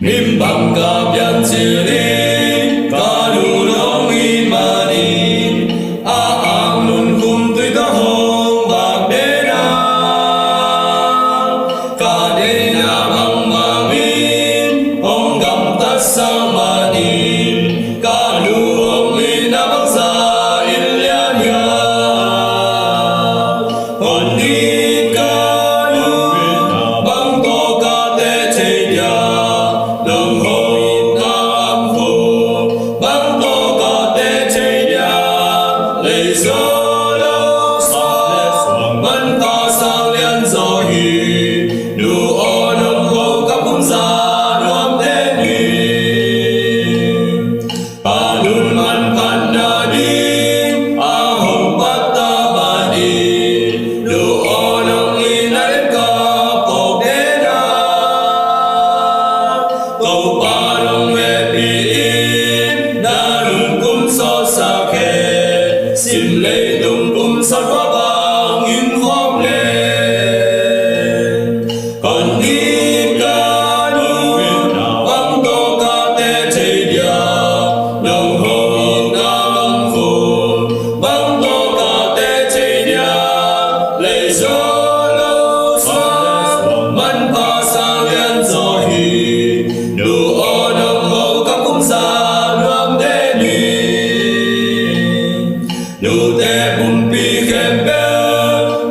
Niệm bằng cả biên chia đi cả đủ lòng in mà đi ang luôn cùng tôi ta hồng bạc đế na cả đế na bằng mà min ông cầm tất sang mà đi cả đủ ông in na bắc sa in lia nia hồn đi cả đủ bằng to cả tế chế nhà lòng hồn nam phù bằng to cả tế chế nhà lấy gió lâu xa vẫn ta sang liên gió hì đủ ô nông hồn các quốc gia đoàn tế nhì bà luôn man pan na đi hồng bắt ta bà đi đủ ô nông in na ca bồ đế na cầu ba nông về bi na luôn cung so sa khe sim lệ đồng cung sa qua ba nghìn khóm lên còn đi ca đủ bằng to ca tế chế dia lòng hồn nam phù bằng to ca tế chế dia lấy gió lâu xa mân pa sang liên gió hì đủ ô nông hậu các quốc gia đoàn tế nhì đủ tế bùn pi khem bè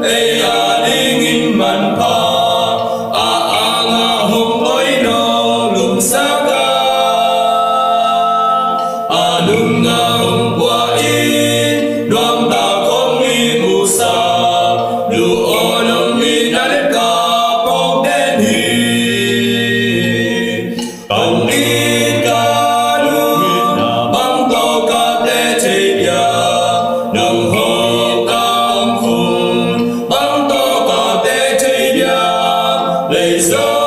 ê à đi nghìn mân pa nga hồng bối nô lùm sa ca lùm nga hồng qua in đoàn ta không mi mù sa đủ ô nông mi na đế ca bốc đế nhì còn đi ca đủ bằng to ca tế chế dia nông hồ tam phùng bằng to ca tế chế dia lấy gió